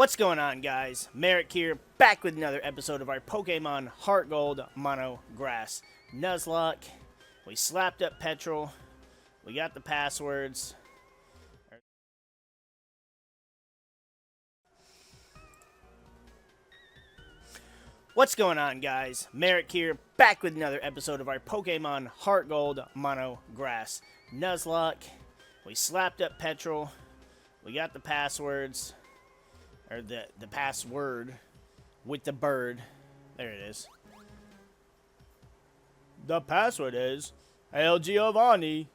What's going on, guys? MariK here, back with another episode of our Pokemon Heartgold Mono Grass Nuzlocke. We slapped up petrol. We got the passwords. What's going on, guys? MariK here, back with another episode of our Pokemon Heartgold Mono Grass Nuzlocke. We slapped up petrol. We got the passwords. Or the password with the bird. There it is. The password is El Giovanni.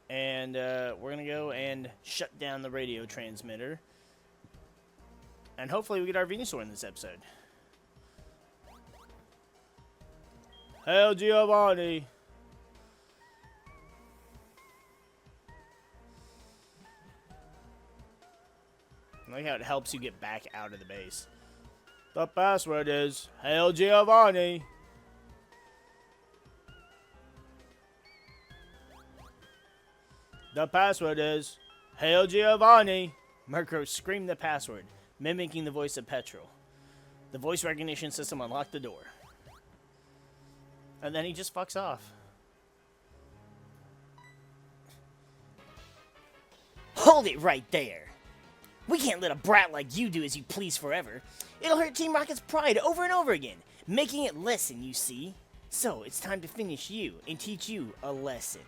And we're going to go and shut down the radio transmitter. And hopefully we get our Venusaur in this episode. El Giovanni. I like how it helps you get back out of the base. The password is Hail Giovanni. The password is Hail Giovanni. Murkrow screamed the password, mimicking the voice of Petrol. The voice recognition system unlocked the door. And then he just fucks off. Hold it right there. We can't let a brat like you do as you please forever. It'll hurt Team Rocket's pride over and over again, making it lessen, you see. So, it's time to finish you and teach you a lesson.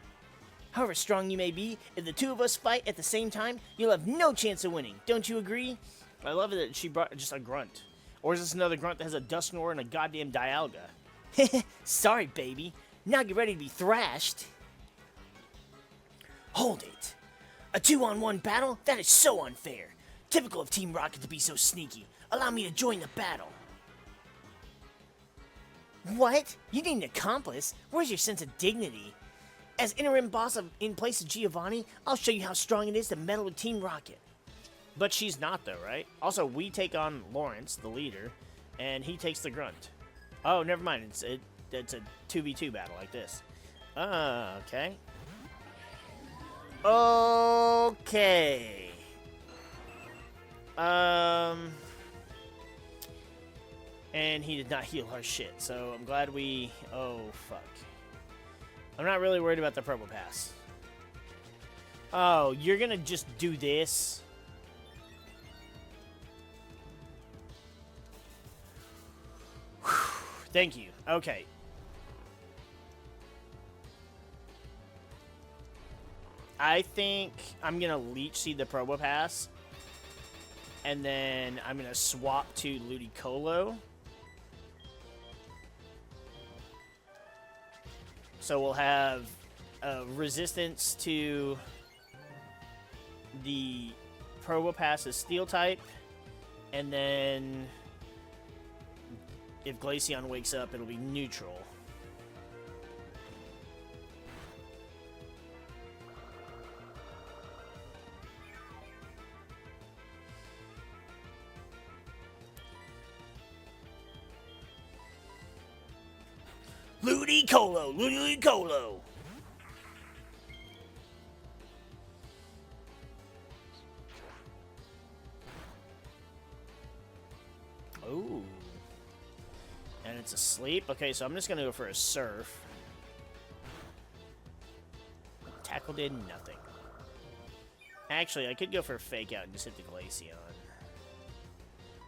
However strong you may be, if the two of us fight at the same time, you'll have no chance of winning. Don't you agree? I love it that she brought just a grunt. Or is this another grunt that has a Dusknoir and a goddamn Dialga? Sorry, baby. Now get ready to be thrashed. Hold it. A 2-on-1 battle? That is so unfair. Typical of Team Rocket to be so sneaky. Allow me to join the battle. What? You need an accomplice? Where's your sense of dignity? As interim boss in place of Giovanni, I'll show you how strong it is to meddle with Team Rocket. But she's not, though, right? Also, we take on Lawrence, the leader, and he takes the grunt. Oh, never mind. It's a 2v2 battle like this. Okay. Okay. And he did not heal our shit, so I'm glad we... Oh, fuck. I'm not really worried about the Purple Pass. Oh, you're gonna just do this? Thank you. Okay. I think I'm gonna Leech Seed the Probopass. And then I'm gonna swap to Ludicolo. So we'll have resistance to the Probopass's Steel type. And then if Glaceon wakes up, it'll be neutral. Ludicolo! Ludicolo! Ooh. And it's asleep. Okay, so I'm just gonna go for a Surf. Tackle did nothing. Actually, I could go for a Fake Out and just hit the Glaceon.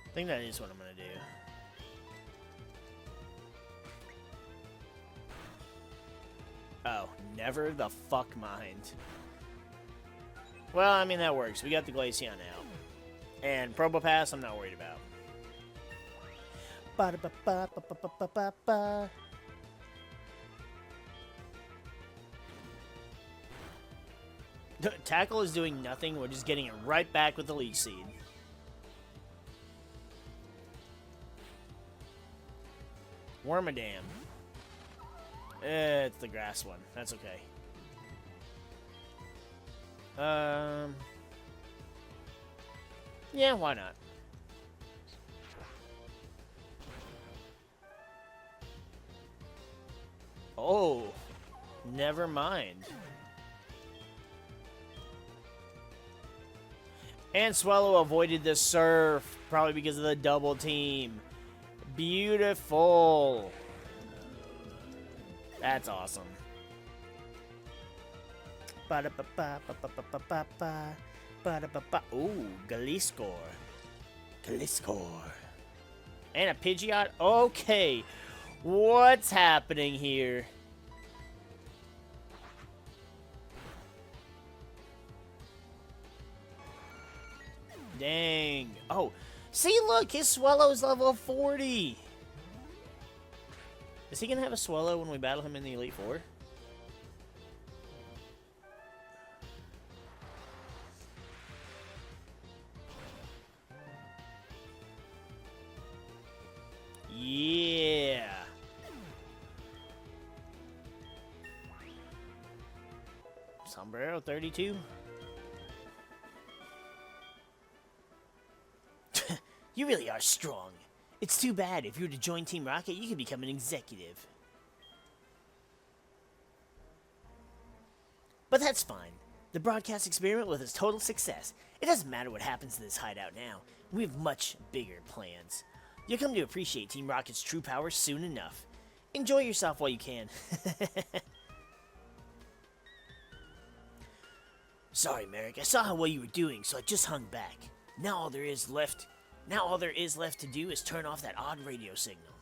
I think that is what I'm gonna do. Oh, never the fuck mind. Well, I mean, that works. We got the Glaceon out. And Probopass, I'm not worried about. Ba-da-ba-ba-ba-ba-ba-ba-ba. Tackle is doing nothing. We're just getting it right back with the Leech Seed. Wormadam. It's the grass one. That's okay. Yeah, why not? Oh, never mind. And Swallow avoided the surf, probably because of the double team. Beautiful. That's awesome. Ooh, Gliscor. And a Pidgeot? Okay. What's happening here? Dang. Oh, see, look, his Swallow's level 40. Is he going to have a Swallow when we battle him in the Elite Four? Yeah. Sombrero 32. You really are strong. It's too bad. If you were to join Team Rocket, you could become an executive. But that's fine. The broadcast experiment was a total success. It doesn't matter what happens to this hideout now. We have much bigger plans. You'll come to appreciate Team Rocket's true power soon enough. Enjoy yourself while you can. Sorry, MariK. I saw how well you were doing, so I just hung back. Now all there is left to do is turn off that odd radio signal.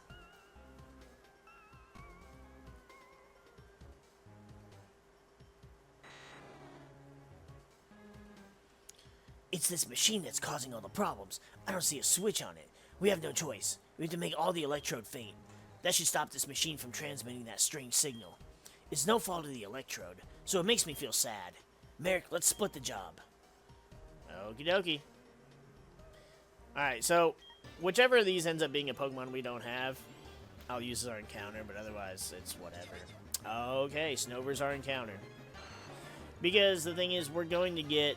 It's this machine that's causing all the problems. I don't see a switch on it. We have no choice. We have to make all the electrode faint. That should stop this machine from transmitting that strange signal. It's no fault of the electrode, so it makes me feel sad. MariK, let's split the job. Okie dokie. Alright, so whichever of these ends up being a Pokemon we don't have, I'll use as our encounter, but otherwise it's whatever. Okay, Snover's our encounter. Because the thing is, we're going to get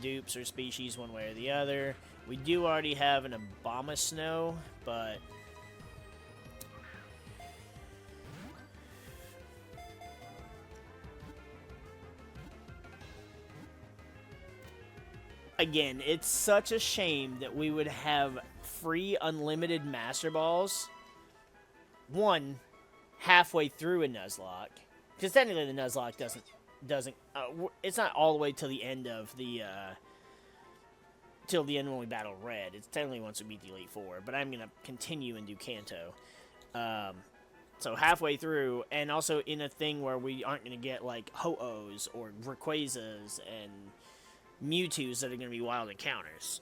dupes or species one way or the other. We do already have an Abomasnow, but again, it's such a shame that we would have free unlimited Master Balls, one, halfway through a Nuzlocke, because technically the Nuzlocke doesn't it's not all the way till the end of the till the end when we battle Red. It's technically once we beat the Elite Four, but I'm gonna continue and do Kanto. So halfway through, and also in a thing where we aren't gonna get like Ho-Ohs or Rayquazas and Mewtwo's that are going to be wild encounters.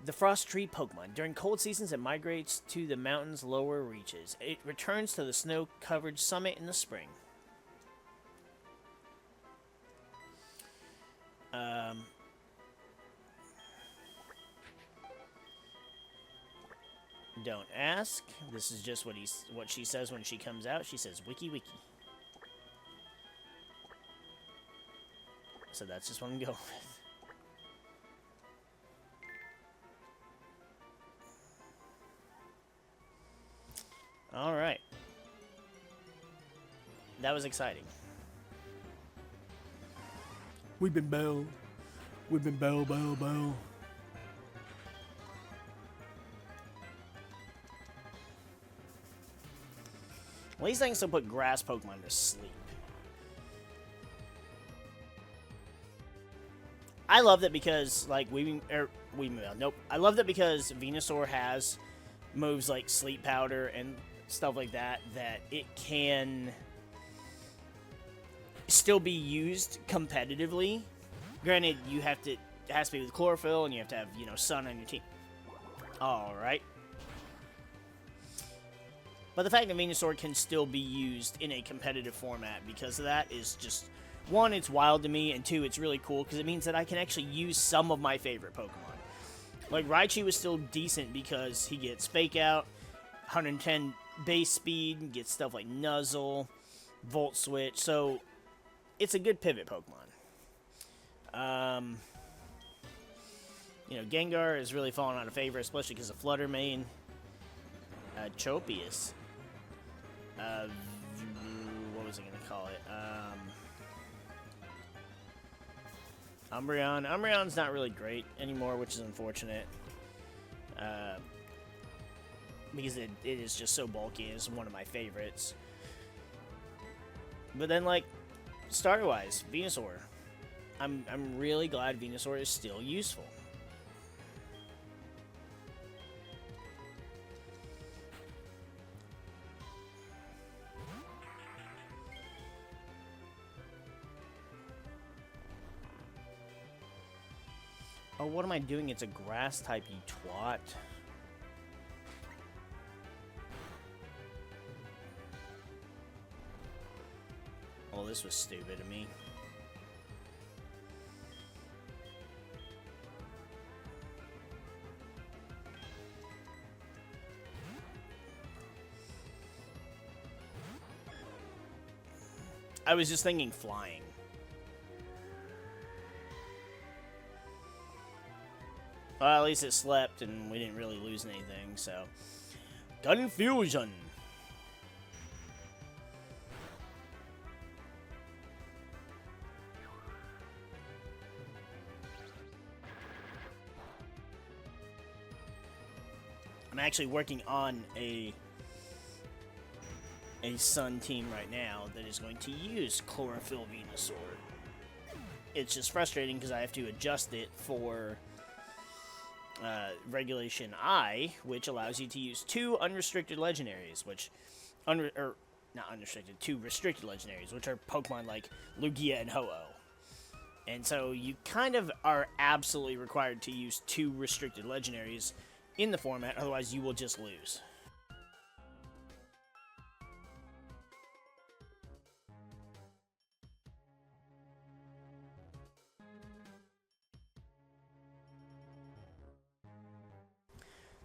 The Frost Tree Pokemon. During cold seasons, it migrates to the mountain's lower reaches. It returns to the snow-covered summit in the spring. Don't ask. This is just what she says when she comes out. She says, "Wiki wiki." So that's just what I'm going with. Alright. That was exciting. We've been Bell. We've been Bell. At least I can still put grass Pokemon to sleep. I love that because, like, I love that because Venusaur has moves like Sleep Powder and stuff like that, that it can still be used competitively. Granted, it has to be with Chlorophyll, and you have to have, Sun on your team. Alright. But the fact that Venusaur can still be used in a competitive format because of that is just... One, it's wild to me, and two, it's really cool because it means that I can actually use some of my favorite Pokemon. Like, Raichu was still decent because he gets Fake Out, 110 base speed, gets stuff like Nuzzle, Volt Switch, so it's a good pivot Pokemon. Gengar is really falling out of favor, especially because of Flutter Mane. Tropius. What was I going to call it? Umbreon. Umbreon's not really great anymore, which is unfortunate. Because it is just so bulky. It's one of my favorites. But then, like, starter-wise, Venusaur. I'm really glad Venusaur is still useful. Oh, what am I doing? It's a grass type, you twat. Oh, this was stupid of me. I was just thinking flying. Well, at least it slept and we didn't really lose anything, so. Confusion! I'm actually working on a Sun team right now that is going to use Chlorophyll Venusaur. It's just frustrating because I have to adjust it for Regulation I, which allows you to use 2 unrestricted legendaries, which not unrestricted, 2 restricted legendaries, which are Pokemon like Lugia and Ho-Oh. And so you kind of are absolutely required to use 2 restricted legendaries in the format, otherwise you will just lose.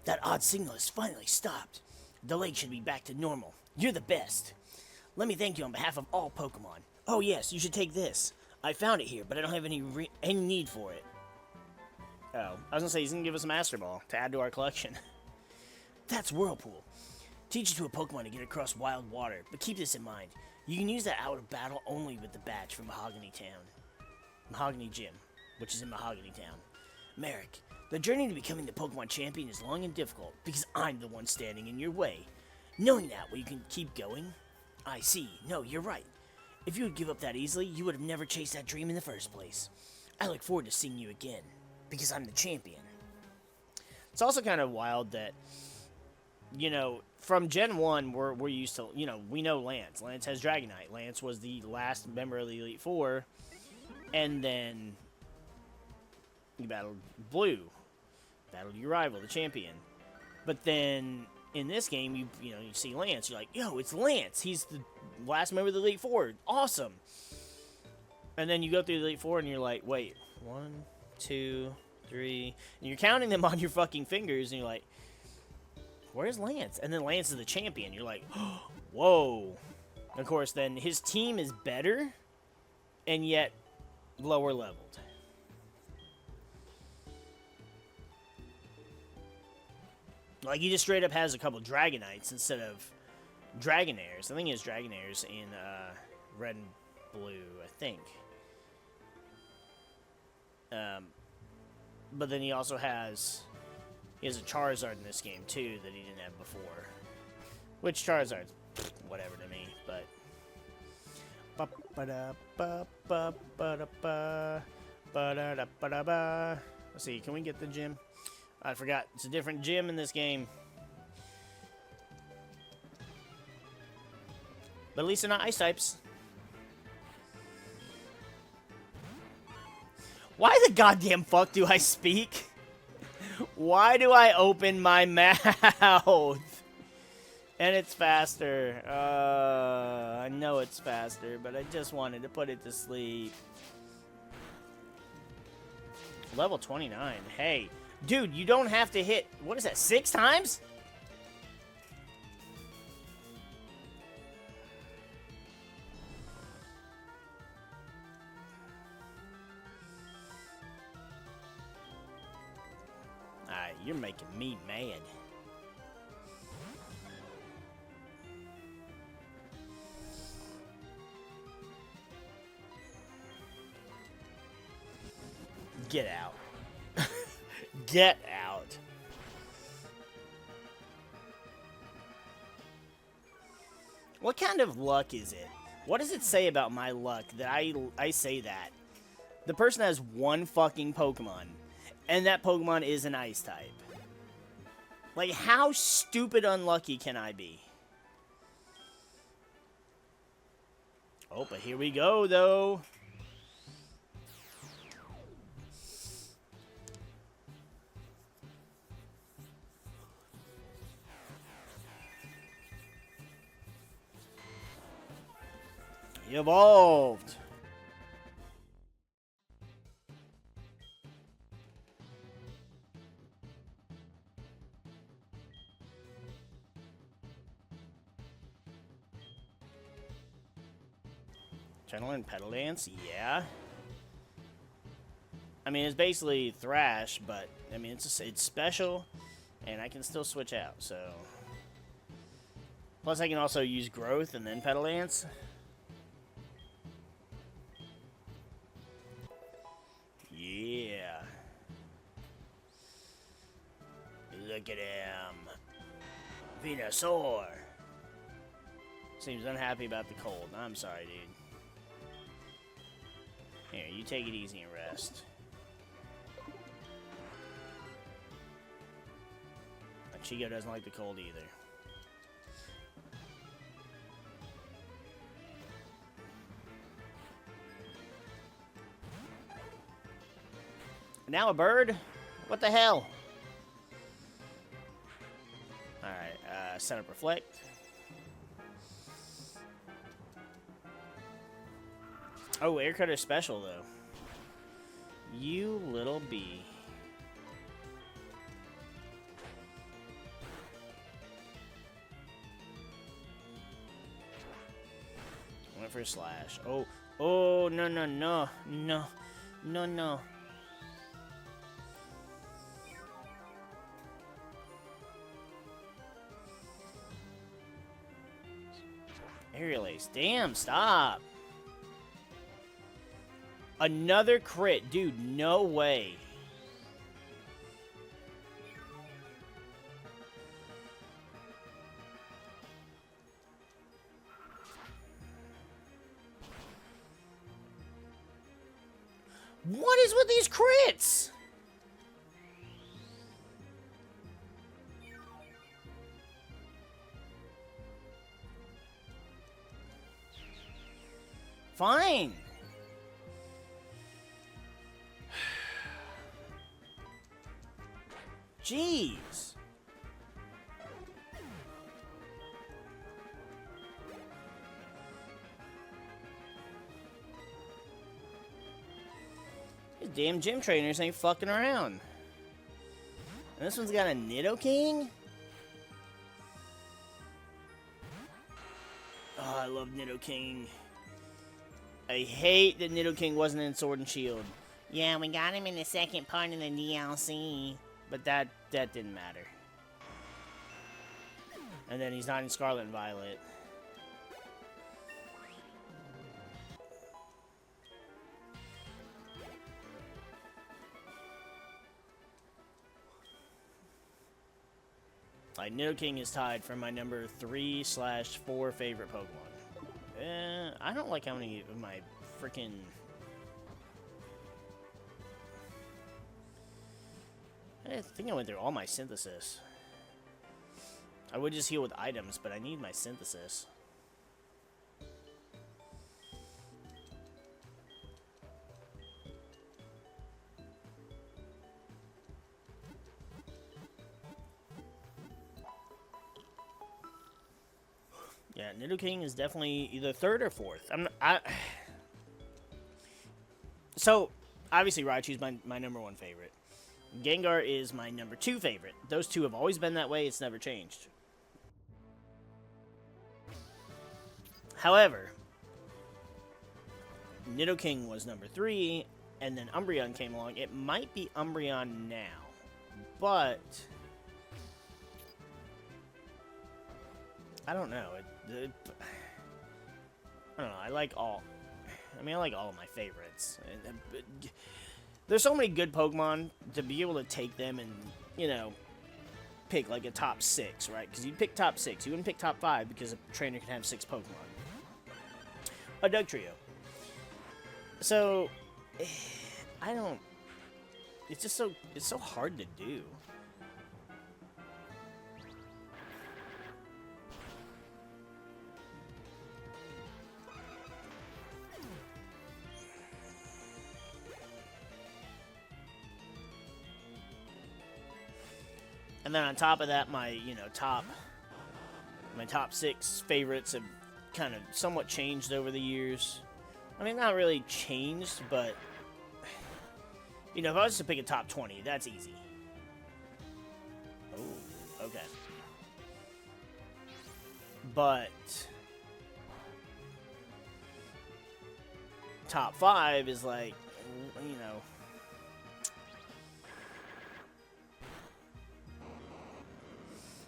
That odd signal has finally stopped. The lake should be back to normal. You're the best. Let me thank you on behalf of all Pokemon. Oh yes, you should take this. I found it here, but I don't have any need for it. Oh, I was gonna say he's gonna give us a Master Ball to add to our collection. That's Whirlpool. Teach it to a Pokemon to get across wild water, but keep this in mind. You can use that out of battle only with the badge from Mahogany Gym, which is in Mahogany Town. MariK, the journey to becoming the Pokemon champion is long and difficult because I'm the one standing in your way. Knowing that, will you can keep going? I see. No, you're right. If you would give up that easily, you would have never chased that dream in the first place. I look forward to seeing you again, because I'm the champion. It's also kind of wild that, you know, from Gen 1, we're used to, you know, we know Lance. Lance has Dragonite. Lance was the last member of the Elite Four, and then you battled Blue. Battled your rival, the champion. But then in this game, you see Lance. You're like, yo, it's Lance. He's the last member of the Elite Four. Awesome. And then you go through the Elite Four and you're like, wait, 1, 2, 3. And you're counting them on your fucking fingers and you're like, where's Lance? And then Lance is the champion. You're like, whoa. Of course, then his team is better and yet lower leveled. Like, he just straight up has a couple Dragonites instead of Dragonairs. I think he has Dragonairs in Red and Blue, I think. But then he also has... He has a Charizard in this game, too, that he didn't have before. Which Charizard's whatever to me, but... Let's see, can we get the gym? I forgot. It's a different gym in this game. But at least they're not ice types. Why the goddamn fuck do I speak? Why do I open my mouth? And it's faster. I know it's faster, but I just wanted to put it to sleep. Level 29. Hey. Dude, you don't have to hit, what is that, 6 times? Alright, you're making me mad. Get out. Get out. What kind of luck is it? What does it say about my luck that I say that? The person has one fucking Pokemon, and that Pokemon is an Ice type. Like, how stupid unlucky can I be? Oh, but here we go, though. He evolved. Channel and Pedal Dance, yeah. I mean, it's basically Thrash, but I mean, it's special, and I can still switch out. So, plus I can also use Growth and then Pedal Dance. Yeah. Look at him, Venusaur. Seems unhappy about the cold. I'm sorry, dude. Here, you take it easy and rest. Chico doesn't like the cold either. Now a bird? What the hell? Alright, set up Reflect. Oh, Air Cutter special, though. You little bee. Went for a slash. Oh, oh, no, no, no, no, no, no. Aerial Ace. Damn, stop. Another crit. Dude, no way. What is with these crits? Fine. Jeez. These damn gym trainers ain't fucking around. And this one's got a Nidoking? Oh, I love Nidoking. I hate that Nidoking wasn't in Sword and Shield. Yeah, we got him in the second part of the DLC. But that didn't matter. And then he's not in Scarlet and Violet. Like, Nidoking is tied for my number 3/4 favorite Pokemon. I don't like how many of my freaking... I think I went through all my synthesis. I would just heal with items, but I need my synthesis. Yeah, Nidoking is definitely either third or fourth. So, obviously Raichu's my number 1 favorite. Gengar is my number 2 favorite. Those two have always been that way. It's never changed. However, Nidoking was number 3, and then Umbreon came along. It might be Umbreon now, but I don't know. I don't know. I like all. I mean, I like all of my favorites. there's so many good Pokemon to be able to take them and, you know, pick like a top 6, right? Because you'd pick top 6. You wouldn't pick top 5 because a trainer can have 6 Pokemon. A Dugtrio. So, I don't... It's just so... It's so hard to do. And then on top of that, my top 6 favorites have kind of somewhat changed over the years. I mean, not really changed, but if I was to pick a top 20, that's easy. Oh, okay. But top 5 is like,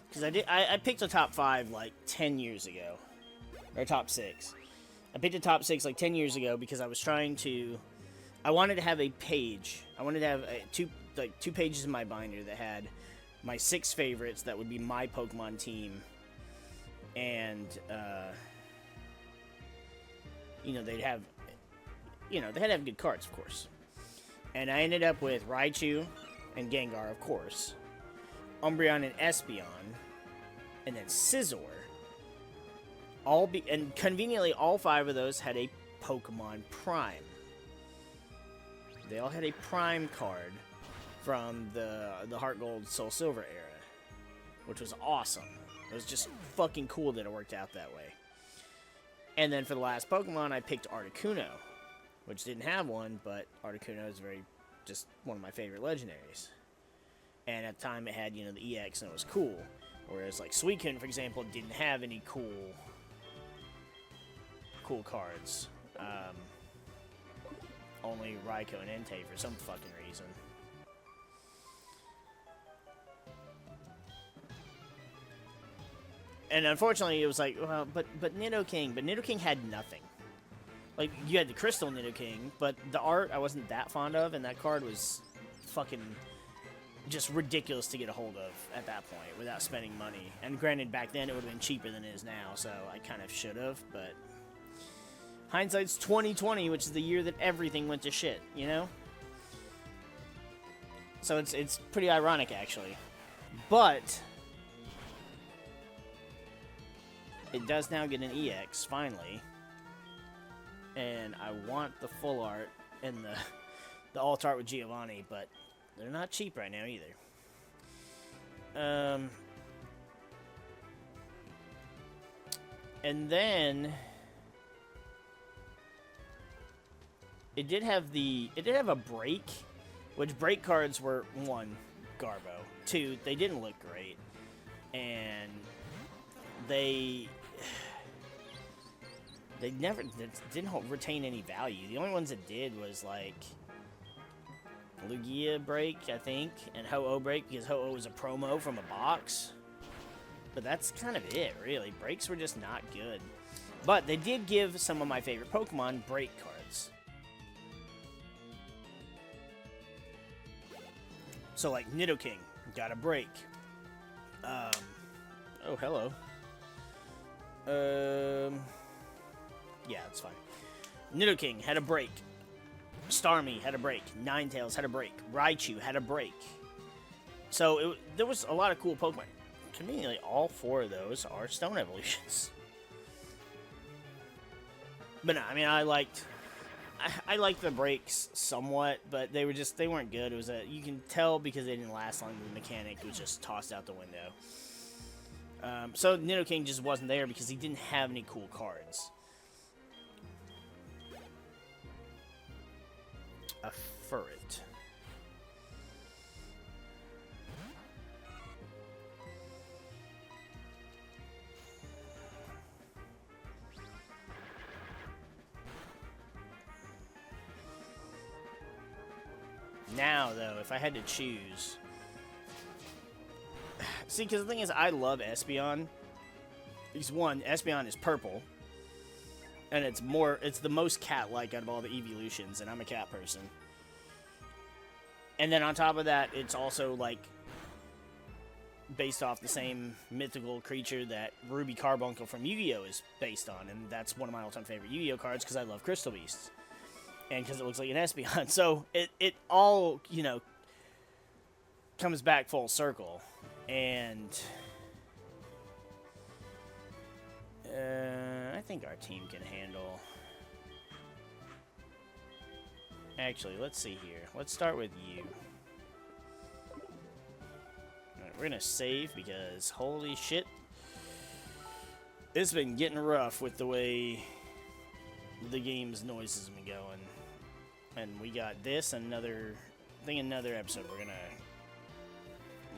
because I picked a top 5 like 10 years ago. Or top 6. I picked a top 6 like 10 years ago because I was I wanted to have a page. I wanted to have two pages in my binder that had my 6 favorites that would be my Pokemon team. And, they had to have good cards, of course. And I ended up with Raichu and Gengar, of course. Umbreon and Espeon, and then Scizor. And conveniently, all 5 of those had a Pokemon Prime. They all had a Prime card from the Heartgold Soul Silver era, which was awesome. It was just fucking cool that it worked out that way. And then for the last Pokemon, I picked Articuno, which didn't have one, but Articuno is just one of my favorite legendaries. And at the time, it had, the EX, and it was cool. Whereas, like, Suicune, for example, didn't have any cool cards. Only Raikou and Entei for some fucking reason. And unfortunately, it was like, well, but Nidoking had nothing. Like, you had the Crystal Nidoking, but the art I wasn't that fond of, and that card was fucking just ridiculous to get a hold of at that point without spending money. And granted, back then it would have been cheaper than it is now, so I kind of should have, but hindsight's 2020, which is the year that everything went to shit, So it's pretty ironic, actually. But it does now get an EX, finally. And I want the full art and the alt art with Giovanni, but they're not cheap right now either. And then it did have a break, which break cards were 1, Garbo. 2, they didn't look great, and they didn't retain any value. The only ones that did was like Lugia break, I think, and Ho-Oh break, because Ho-Oh was a promo from a box. But that's kind of it, really. Breaks were just not good. But they did give some of my favorite Pokemon break cards. So, like, Nidoking got a break. Oh, hello. Yeah, it's fine. Nidoking had a break. Starmie had a break. Ninetales had a break. Raichu had a break. So there was a lot of cool Pokemon. Conveniently, all 4 of those are Stone Evolutions. But no, I mean, I liked the breaks somewhat, but they weren't good. It was you can tell because they didn't last long. The mechanic was just tossed out the window. So Nidoking just wasn't there because he didn't have any cool cards. A Furret. Now, though, if I had to choose... See, because the thing is, I love Espeon. Because, 1, Espeon is purple. And it's the most cat-like out of all the evolutions, and I'm a cat person. And then on top of that, it's also like based off the same mythical creature that Ruby Carbuncle from Yu-Gi-Oh! Is based on, and that's one of my all-time favorite Yu-Gi-Oh! Cards because I love Crystal Beasts. And because it looks like an Espeon. So it all, you know, comes back full circle. And I think our team can handle... Actually, let's see here. Let's start with you. Alright, we're gonna save because holy shit. It's been getting rough with the way the game's noises have been going. And we got this, another episode we're gonna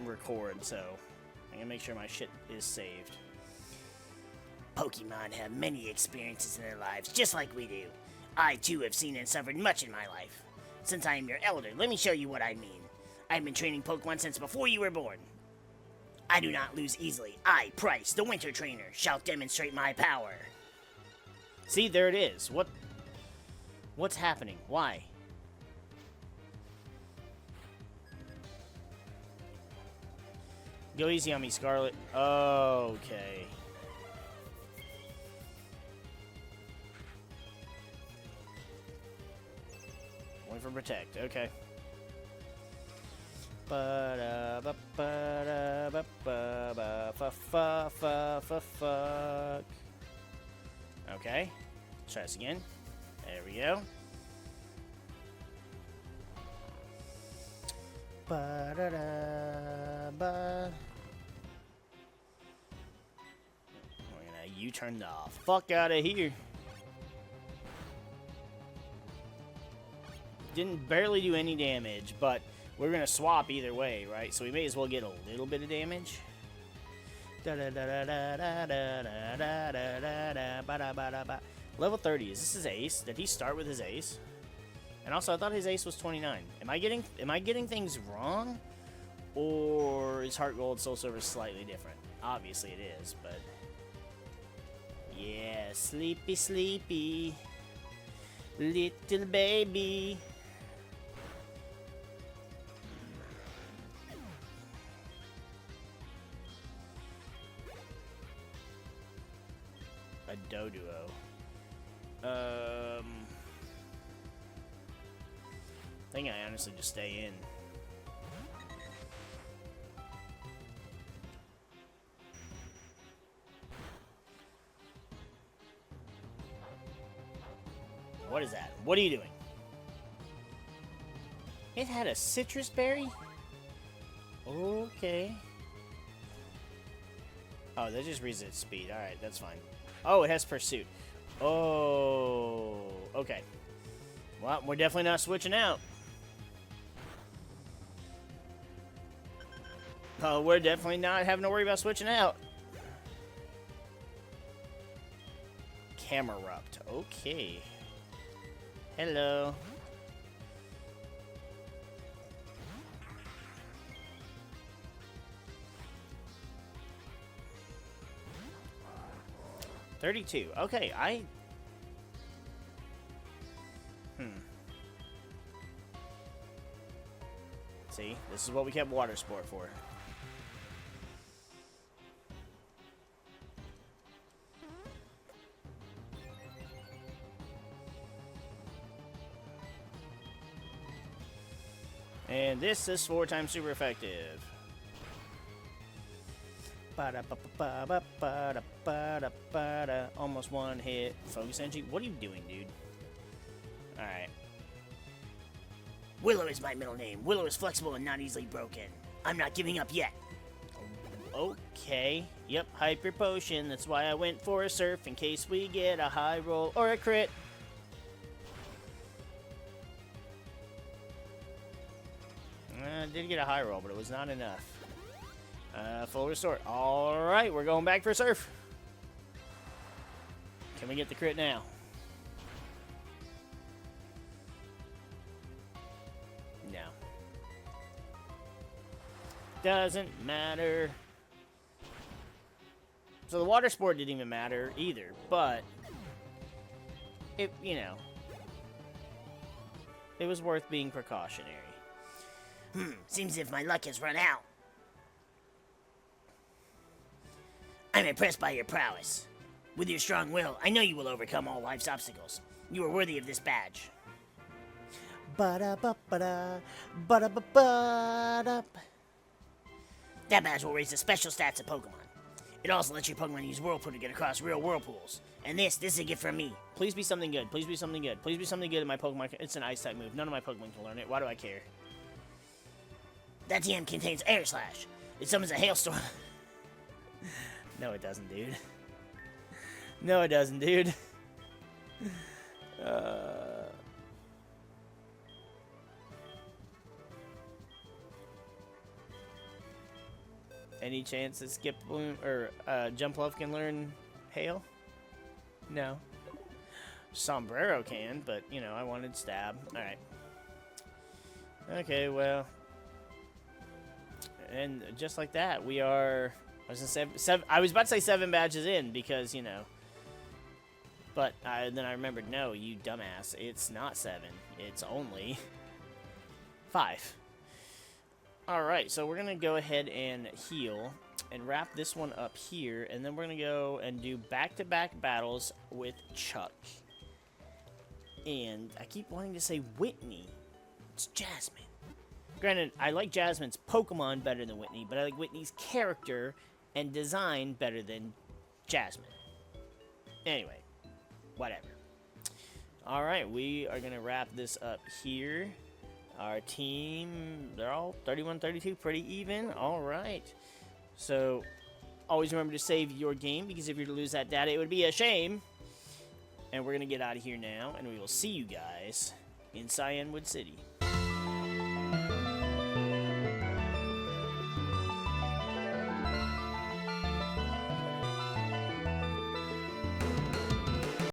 record, so I'm gonna make sure my shit is saved. Pokemon have many experiences in their lives, just like we do. I, too, have seen and suffered much in my life. Since I am your elder, let me show you what I mean. I've been training Pokemon since before you were born. I do not lose easily. I, Pryce, the Winter Trainer, shall demonstrate my power. See, there it is. What's happening? Why? Go easy on me, Scarlet. Okay. Only for protect. Okay. Fuck. Okay. Try this again. There we go. We're gonna U-turn the fuck out of here. Didn't barely do any damage, but we're gonna swap either way, right? So we may as well get a little bit of damage. Level 30. Is this his ace? Did he start with his ace? And also, I thought his ace was 29. Am I getting things wrong? Or is Heartgold Soul Silver slightly different? Obviously it is, but... Yeah, sleepy, sleepy. Little baby. A Doduo. I think I honestly just stay in. What is that? What are you doing? It had a citrus berry? Okay. Oh, that just resets speed. Alright, that's fine. Oh, it has pursuit. Oh, okay. Well, we're definitely not switching out. Oh, we're definitely not having to worry about switching out. Camerupt. Okay. Hello. $32. Okay, See, this is what we kept water sport for. And this is 4 times super effective. Almost one hit. Focus energy. What are you doing, dude? Alright. Willow is my middle name. Willow is flexible and not easily broken. I'm not giving up yet. Okay. Yep, Hyper Potion. That's why I went for a Surf in case we get a high roll or a crit. I did get a high roll, but it was not enough. Full restore. Alright, we're going back for Surf. Can we get the crit now? No. Doesn't matter. So the water sport didn't even matter either, but it, you know, it was worth being precautionary. Seems as if my luck has run out. I'm impressed by your prowess. With your strong will, I know you will overcome all life's obstacles. You are worthy of this badge. Ba-da-ba-ba-da, ba-da-ba-ba-da. That badge will raise the special stats of Pokemon. It also lets your Pokemon use Whirlpool to get across real whirlpools. And this is a gift from me. Please be something good. Please be something good. Please be something good in my Pokemon. It's an Ice-type move. None of my Pokemon can learn it. Why do I care? That TM contains Air Slash. It summons a hailstorm. No, it doesn't, dude. No, it doesn't, dude. Any chance that Skip Bloom or Jumpluff can learn Hail? No. Sombrero can, but you know, I wanted Stab. Alright. Okay, well. And just like that, we are. I was about to say 7 badges in because, you know. But then I remembered, no, you dumbass. It's not 7. It's only 5. Alright, so we're going to go ahead and heal and wrap this one up here. And then we're going to go and do back-to-back battles with Chuck. And I keep wanting to say Whitney. It's Jasmine. Granted, I like Jasmine's Pokemon better than Whitney, but I like Whitney's character and design better than Jasmine. Anyway, whatever. Alright, we are going to wrap this up here. Our team, they're all 31-32, pretty even. Alright. So, always remember to save your game, because if you were to lose that data, it would be a shame. And we're going to get out of here now, and we will see you guys in Cyanwood City.